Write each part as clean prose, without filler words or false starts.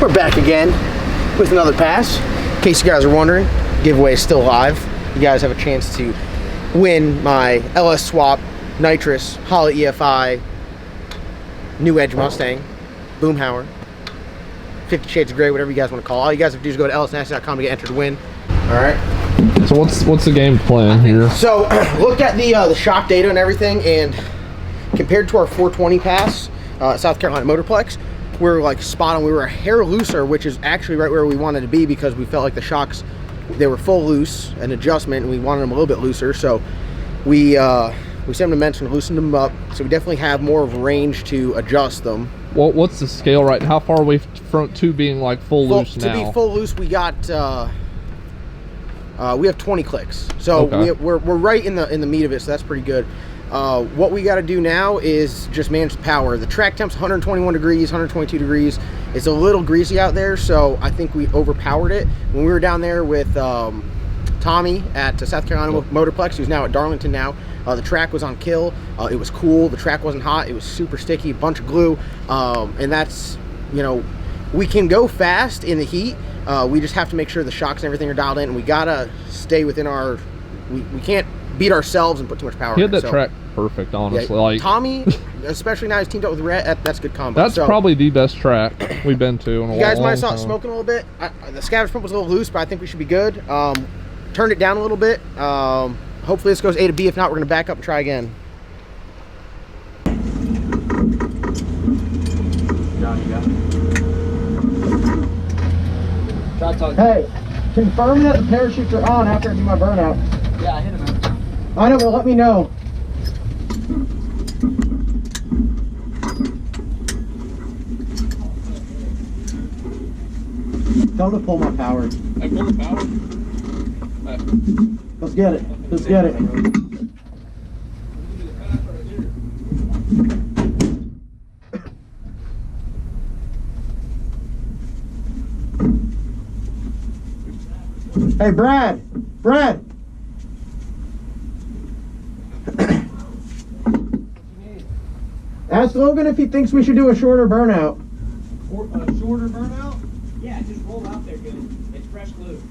We're back again with another pass. In case you guys are wondering, giveaway is still live. You guys have a chance to win my LS Swap Nitrous Holley EFI New Edge Mustang Boomhauer 50 Shades of Gray, whatever you guys want to call it. All you guys have to do is go to lsnasty.com to get entered to win. All right. So what's the game plan here? So looked at the shock data and everything, and compared to our 420 pass, South Carolina Motorplex, we're like spot on. We were a hair looser, which is actually right where we wanted to be because we felt like the shocks, they were full loose, an adjustment, and we wanted them a little bit looser. So we sent them to mention, loosened them up, so we definitely have more of a range to adjust them. Well, what's the scale right now? How far are we from to being like full loose now? To be full loose, we got we have 20 clicks, so okay. we're right in the meat of it, so that's pretty good. What we got to do now is just manage the power. The track temp's 121 degrees, 122 degrees. It's a little greasy out there, so I think we overpowered it. When we were down there with Tommy at South Carolina Motorplex, who's now at Darlington now, the track was on kill. It was cool. The track wasn't hot. It was super sticky, a bunch of glue. And that's, you know, we can go fast in the heat. We just have to make sure the shocks and everything are dialed in, and we gotta stay within our, we can't beat ourselves and put too much power in it. He had that track perfect, honestly. Yeah, like Tommy, especially now he's teamed up with Rhett, that's a good combo. That's probably the best track we've been to in a long time. You guys might have saw it smoking a little bit. The scabbage pump was a little loose, but I think we should be good. Turned it down a little bit. Hopefully this goes A to B. If not, we're gonna back up and try again. Hey, confirm that the parachutes are on after I do my burnout. Yeah, I hit him. I know, but let me know. Tell him to pull my power. I pulled the power. Let's get it. Let's get it. Hey, Brad. Brad. Ask Logan if he thinks we should do a shorter burnout. A shorter burnout? Yeah, just roll out there good. It's fresh glue.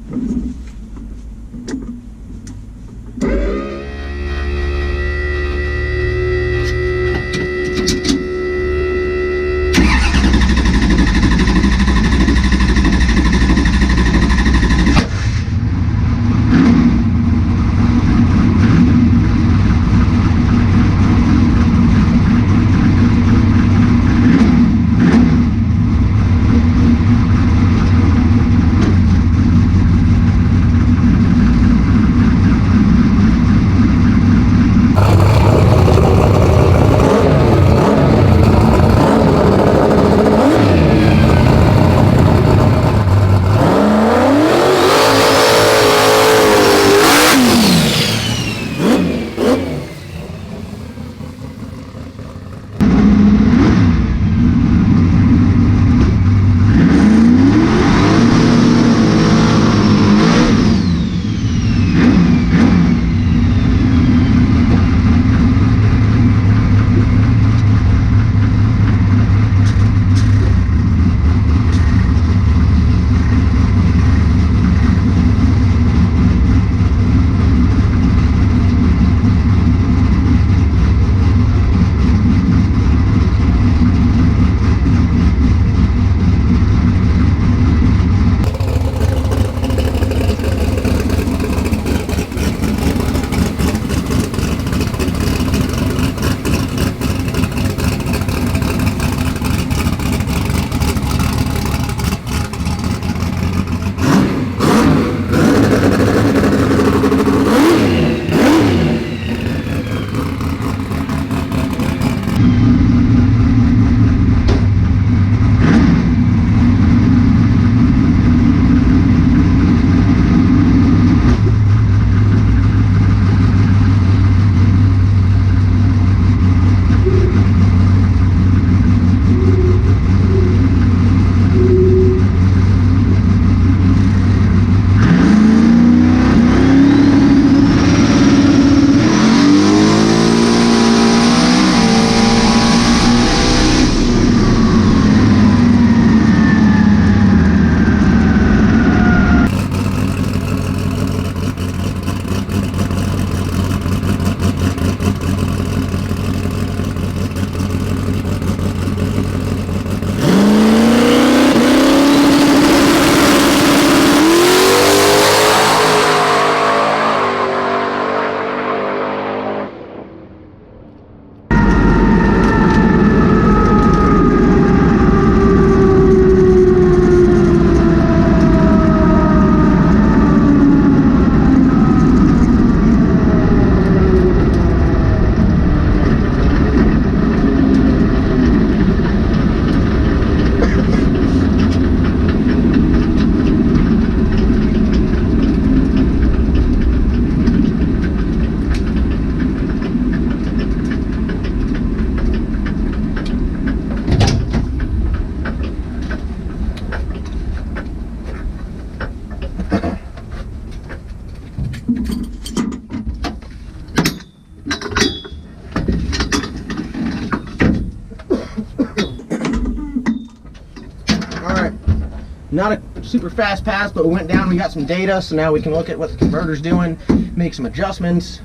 not a super fast pass, but we went down, we got some data, so now we can look at what the converter's doing, make some adjustments.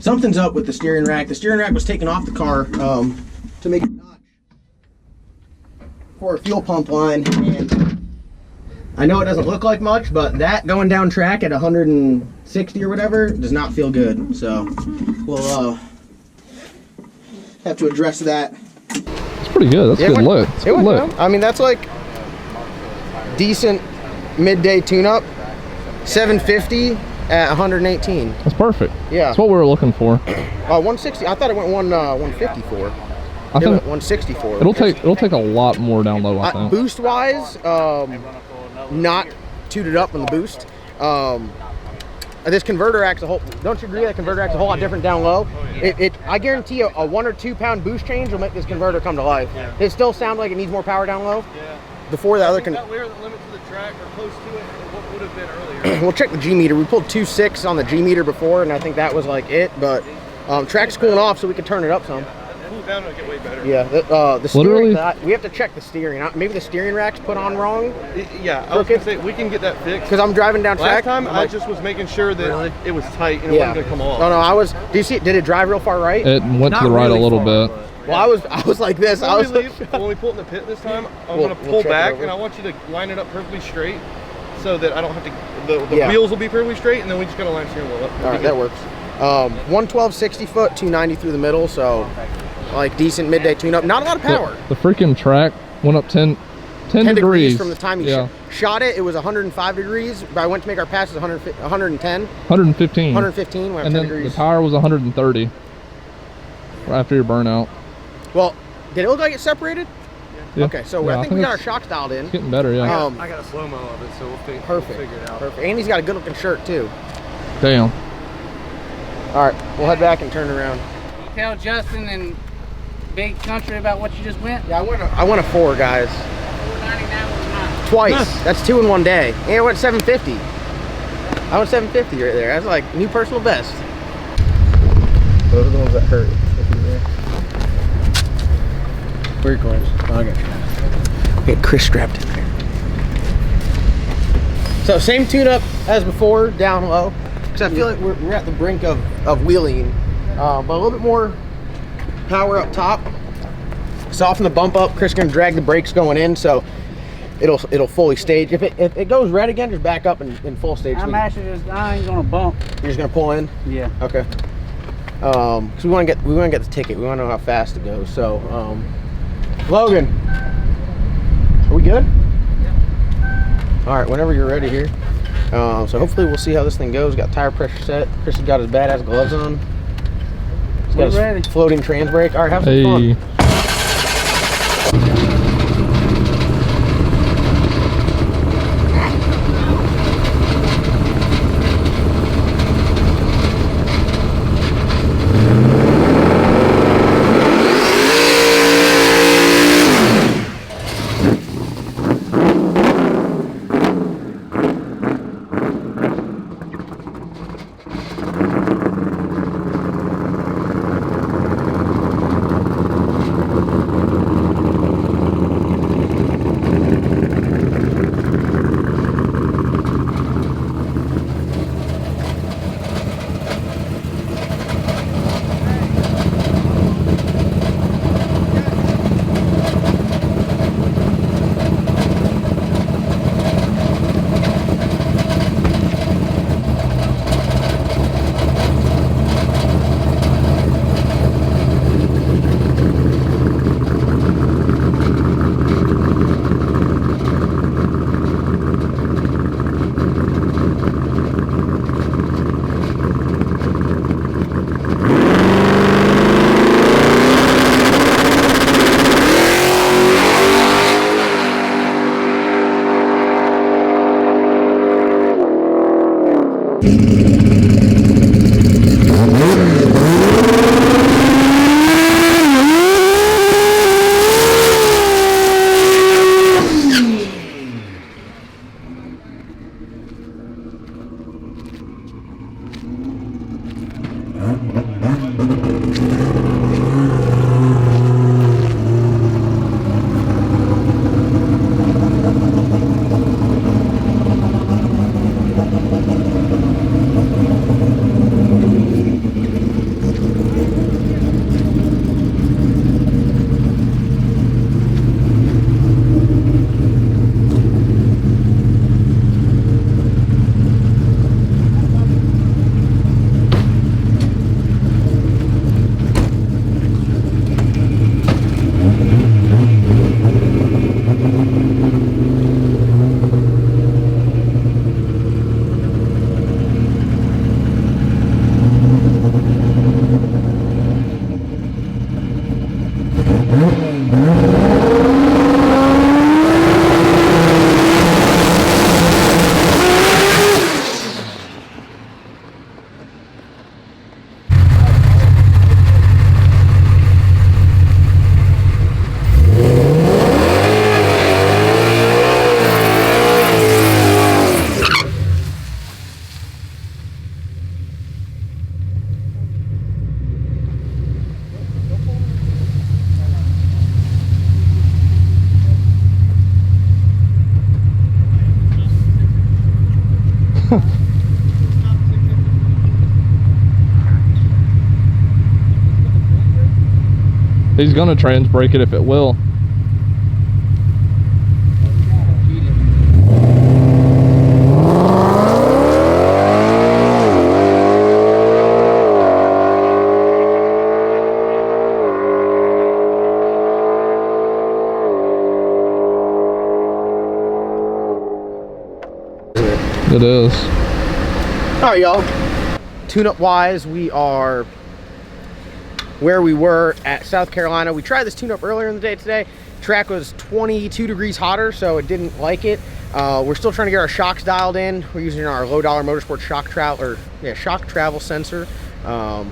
Something's up with the steering rack. The steering rack was taken off the car to make a notch for a fuel pump line, and I know it doesn't look like much, but that going down track at 160 or whatever does not feel good. So we'll have to address that. It's pretty good. That's a good look. It's good look. I mean, that's like decent midday tune-up. 750 at 118. That's perfect. Yeah. That's what we were looking for. 160. I thought it went 154. I think 164. It'll take a lot more down low. I think. Boost wise, not tutored up on the boost. This converter acts a whole. Don't you agree that converter acts a whole lot different down low? I guarantee you a 1 or 2 pound boost change will make this converter come to life. It still sounds like it needs more power down low. Yeah. Before the other we're the limit to the track or close to it, or what would have been earlier. We'll check the G meter. We pulled 2.6 on the G meter before, and I think that was like it. But track's cooling off, so we can turn it up some. Cool down and get way better. Yeah, the steering. We have to check the steering. Maybe the steering rack's put on wrong. Yeah, I was gonna say we can get that fixed. Because I'm driving down track. Last time I just was making sure that it was tight and it wasn't gonna come off. Oh no, I was. Do you see? Did it drive real far right? It went to the right a little bit. Well, I was like this. When we pull in the pit this time, I'm gonna pull back, and I want you to line it up perfectly straight, so that I don't have to. The wheels will be perfectly straight, and then we just gotta line steering wheel up. All right, that works. 112 60 foot, 290 through the middle, so like decent midday tune-up. Not a lot of power. The freaking track went up 10 degrees from the time you shot it. It was 105 degrees, but I went to make our passes 110. 115. 115. And then the tire was 130 right after your burnout. Well, did it look like it separated? Yeah. Okay, so I think we got our shocks dialed in. It's getting better, yeah. I got a slow-mo of it, so we'll figure it out. Perfect. And he's got a good-looking shirt, too. Damn. All right, we'll head back and turn around. You tell Justin and Big Country about what you just went? Yeah, I went a 4, guys. 499 Twice. That's 2 in one day. And I went 750. I went 750 right there. That's like new personal best. Those are the ones that hurt. Where are your coins? Oh, I got you. We had Chris strapped in there. So same tune-up as before, down low. Because I feel like we're at the brink of wheeling, but a little bit more power up top. Soften the bump up. Chris is gonna drag the brakes going in, so it'll fully stage. If it goes red again, just back up in full stage. I'm actually I ain't gonna bump. You're just gonna pull in. Yeah. Okay. Because we want to get the ticket. We want to know how fast it goes. So, Logan, are we good? Yeah. All right. Whenever you're ready here. So hopefully we'll see how this thing goes. Got tire pressure set. Chris has got his badass gloves on. He's got his floating trans brake. All right, have some fun. He's gonna trans brake it if it will. It is. All right, y'all. Tune-up wise, we are where we were at South Carolina. We tried this tune-up earlier in the day today. Track was 22 degrees hotter, so it didn't like it. We're still trying to get our shocks dialed in. We're using our low-dollar Motorsport shock travel sensor. I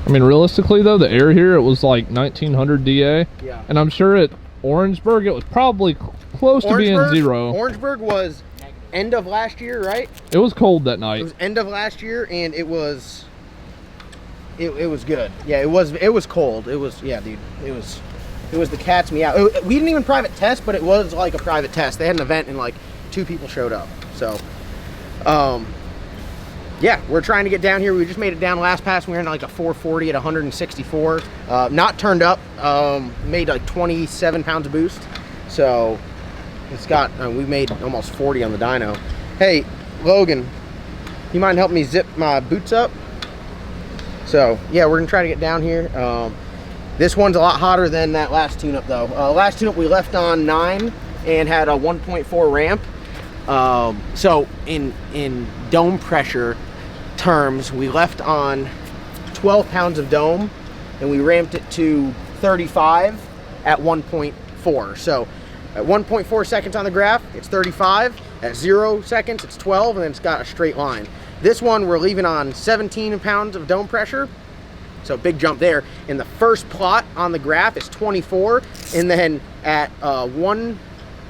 mean, realistically though, the air here, it was like 1900 DA. Yeah. And I'm sure at Orangeburg it was probably close to being 0. Orangeburg was end of last year, right? It was cold that night. It was end of last year, and it was good. Yeah, it was cold. It was, yeah, dude. It was the cat's meow. We didn't even private test, but it was like a private test. They had an event and like 2 people showed up. So, yeah, we're trying to get down here. We just made it down last pass. We were in like a 440 at 164. Not turned up. Made like 27 pounds of boost. So it's got, we made almost 40 on the dyno. Hey, Logan, you mind helping me zip my boots up? So yeah, we're gonna try to get down here. This one's a lot hotter than that last tune-up though. Last tune-up we left on 9 and had a 1.4 ramp. So in dome pressure terms, we left on 12 pounds of dome and we ramped it to 35 at 1.4. So at 1.4 seconds on the graph, it's 35. At 0 seconds, it's 12, and then it's got a straight line. This one, we're leaving on 17 pounds of dome pressure. So big jump there. And the first plot on the graph is 24. And then at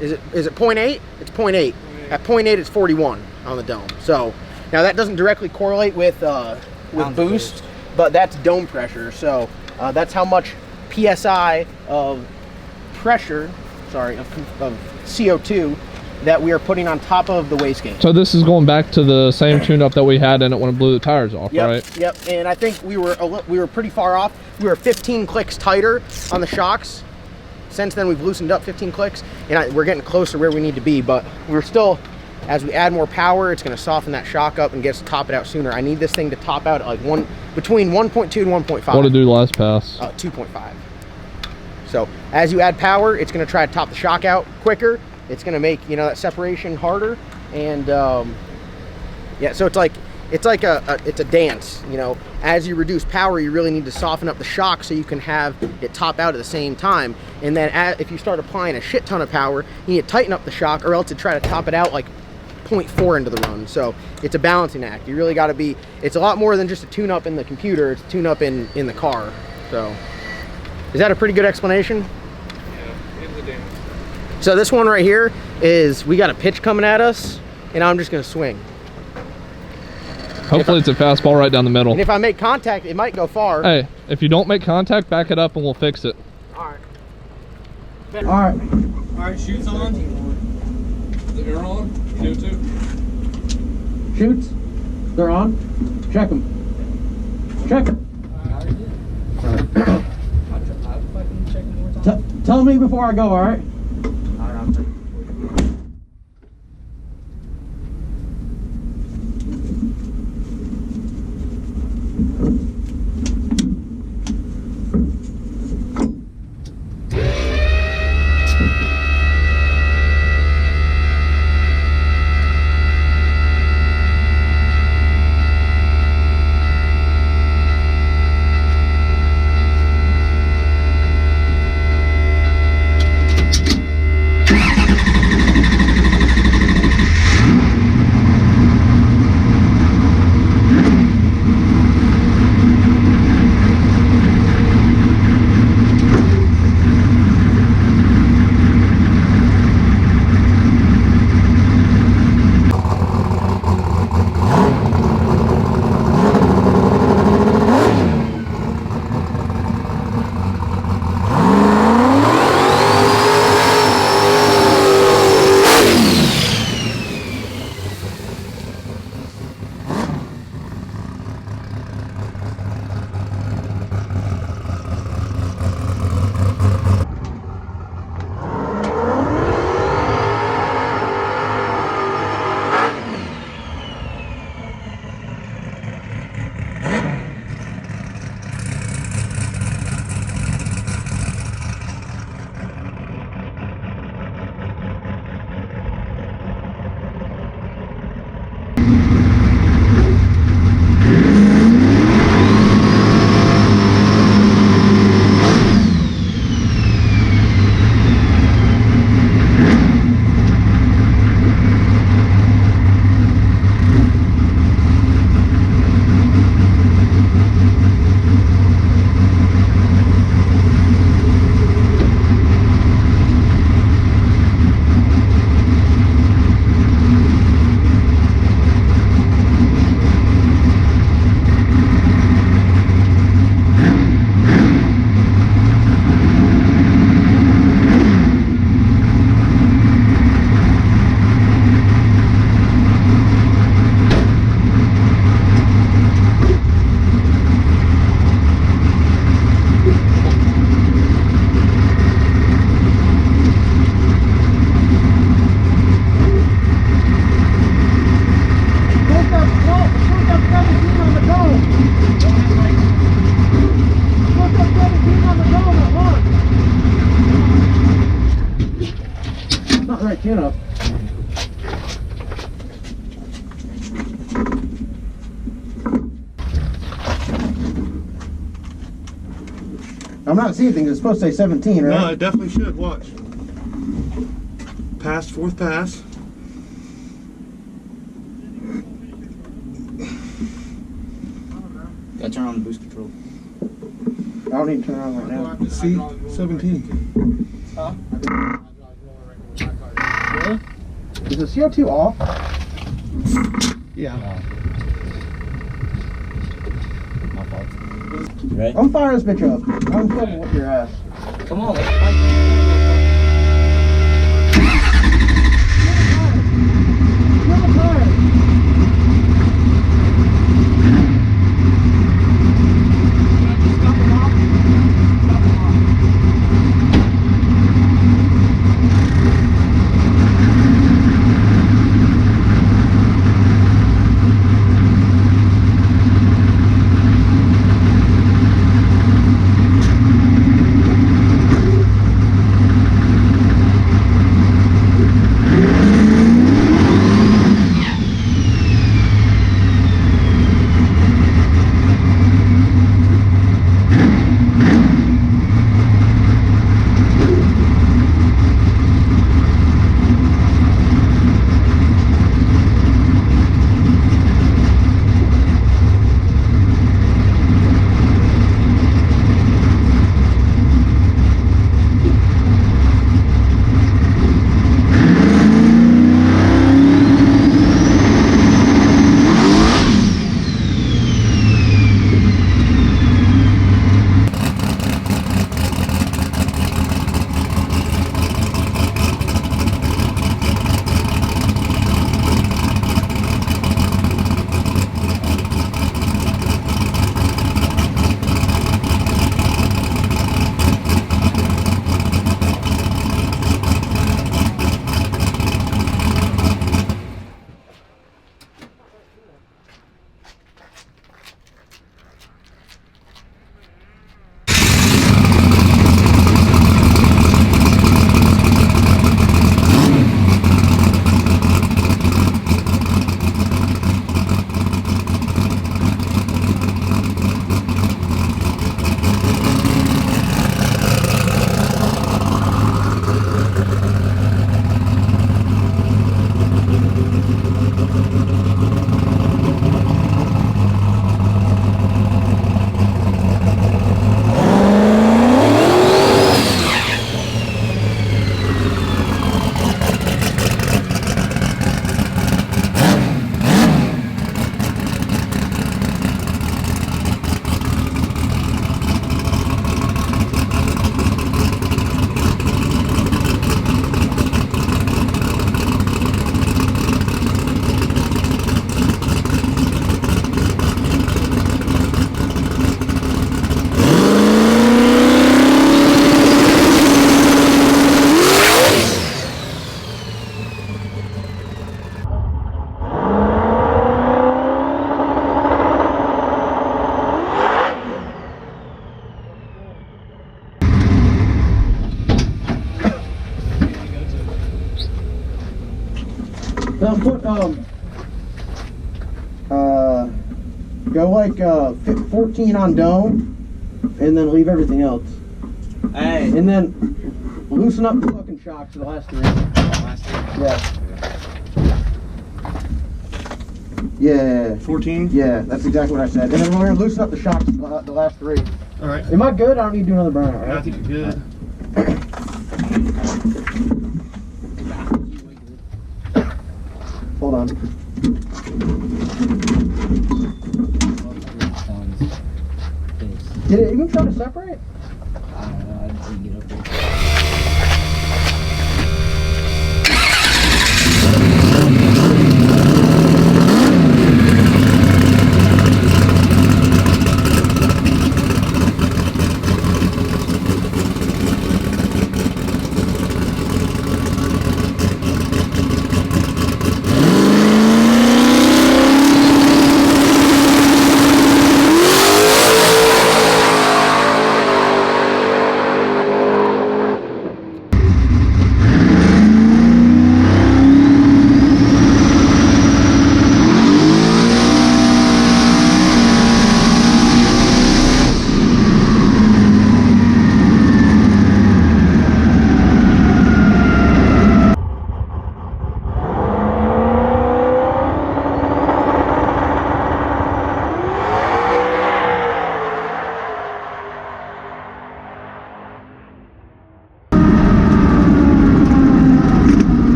is it 0.8? It's 0.8. At 0.8, it's 41 on the dome. So now that doesn't directly correlate with boost, but that's dome pressure. So that's how much PSI of pressure, sorry, of CO2 that we are putting on top of the wastegate. So this is going back to the same tune-up that we had in it when it blew the tires off, right? Yep. And I think we were pretty far off. We were 15 clicks tighter on the shocks. Since then, we've loosened up 15 clicks, and we're getting close to where we need to be. But we're still, as we add more power, it's going to soften that shock up and get us to top it out sooner. I need this thing to top out at like between 1.2 and 1.5. What did it do last pass? 2.5. So as you add power, it's going to try to top the shock out quicker. It's going to make, you know, that separation harder. And yeah, so it's a dance, you know. As you reduce power, you really need to soften up the shock so you can have it top out at the same time. And then if you start applying a shit ton of power, you need to tighten up the shock, or else to try to top it out like 0.4 into the run. So it's a balancing act. You really got to be, it's a lot more than just a tune-up in the computer. It's a tune-up in the car. So is that a pretty good explanation? Yeah, it's a dance. So this one right here is, we got a pitch coming at us, and I'm just going to swing. Hopefully it's a fastball right down the middle. And if I make contact, it might go far. Hey, if you don't make contact, back it up and we'll fix it. All right. All right. All right, shoots on. Is the air on? CO2. Shoots. They're on. Check them. Check them. Tell me before I go, all right? that chin up. I'm not seeing things. It's supposed to say 17, right? No, it definitely should. Watch. Pass, fourth pass. Gotta turn on the boost control. I don't need to turn around right now. See? 17. Huh? Really? Is the CO2 off? Yeah. My fault. Right? I'm firing this bitch up. I'm fucking with your ass. Come on, let's fight. Put go like 14 on dome, and then leave everything else. Hey. And then loosen up the fucking shocks to the last three. Yeah. 14? Yeah, that's exactly what I said. And then we're gonna loosen up the shocks to the last three. All right. Am I good? I don't need to do another burnout, right? I think you're good. Hold on. Did it even try to separate? I don't know, I didn't get up there.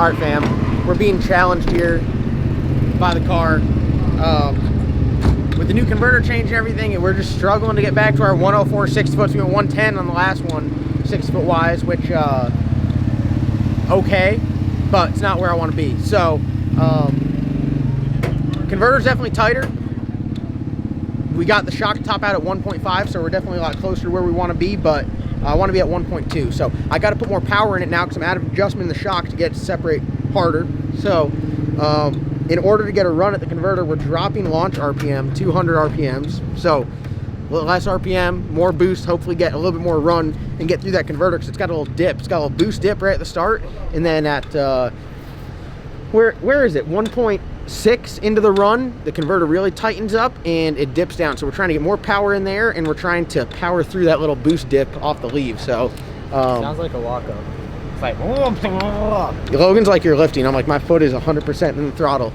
All right, fam. We're being challenged here by the car. With the new converter change and everything, and we're just struggling to get back to our 104 60 foot. We went 110 on the last one, 60 foot wise, which okay, but it's not where I want to be. So converter's definitely tighter. We got the shock top out at 1.5, so we're definitely a lot closer to where we want to be, but I want to be at 1.2. So I got to put more power in it now because I'm out of adjustment in the shock to get it to separate harder. So in order to get a run at the converter, we're dropping launch RPM, 200 RPMs. So a little less RPM, more boost, hopefully get a little bit more run and get through that converter because it's got a little dip. It's got a little boost dip right at the start. And then at, where is it? 1.6 into the run, the converter really tightens up and it dips down. So we're trying to get more power in there and we're trying to power through that little boost dip off the leave. So sounds like a walk-up. It's like, Logan's like, you're lifting. I'm like, my foot is 100% in the throttle.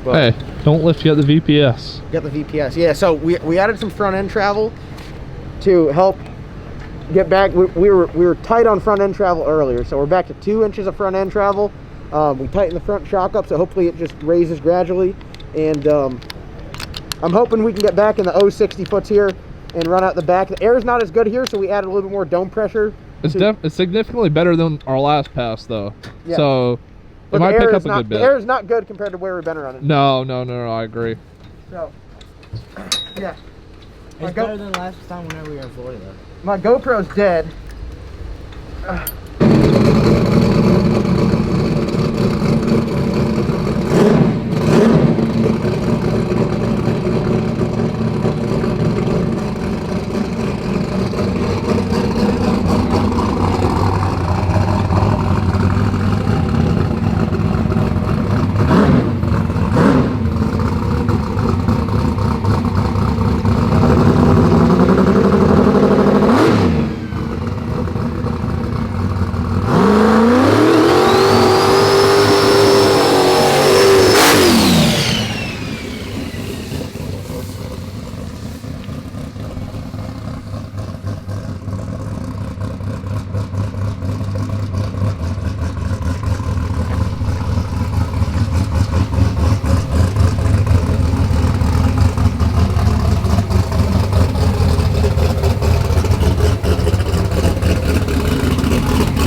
But hey, don't lift, you got the VPS. Got the VPS, yeah. So we added some front end travel to help get back. We were tight on front end travel earlier, so we're back to 2 inches of front end travel. We tightened the front shock up, so hopefully it just raises gradually. And I'm hoping we can get back in the 060 foots here and run out the back. The air is not as good here, so we added a little bit more dome pressure. It's significantly better than our last pass, though. Yeah. So but it might pick up a not, good bit. The air is not good compared to where we've been running. No, I agree. So, yeah. it's better than last time whenever we were in Florida. My GoPro's dead.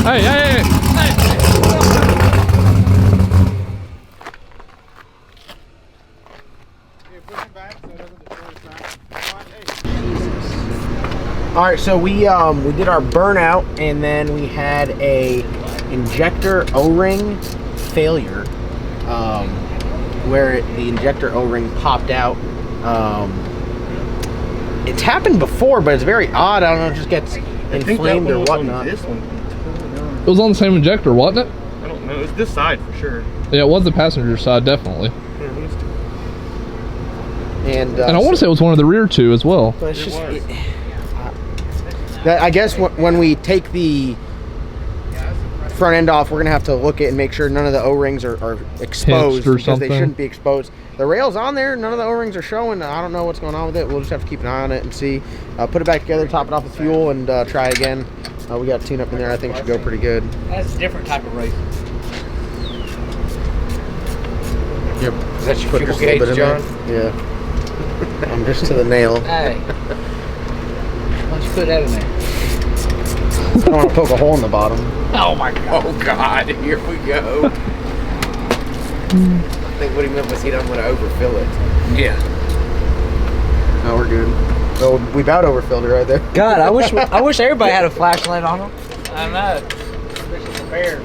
Hey. All right, so we did our burnout, and then we had a injector O-ring failure, where the injector O-ring popped out. It's happened before, but it's very odd. I don't know, it just gets inflamed or whatnot. This one. It was on the same injector, wasn't it? I don't know. It's this side for sure. Yeah, it was the passenger side, definitely. And I want to say it was one of the rear two as well. But it's just, I guess when we take the front end off, we're gonna have to look at and make sure none of the O-rings are exposed, or because something. they shouldn't be exposed. The rail's on there, none of the O-rings are showing. I don't know what's going on with it. We'll just have to keep an eye on it and see. Put it back together, top it off with fuel, and try again. We got a tune up in there. I think it should go pretty good. That's a different type of race. Yep. Is that your Put fuel just a little gauge, bit in there. John? Yeah. I'm just to the nail. Hey. Why don't you put that in there? I don't want to poke a hole in the bottom. Oh my God. Oh God, here we go. I think what he meant was he don't want to overfill it. Yeah. No, we're good. Oh, we about overfilled it right there. God, I wish everybody had a flashlight on them. I know. Especially prepared.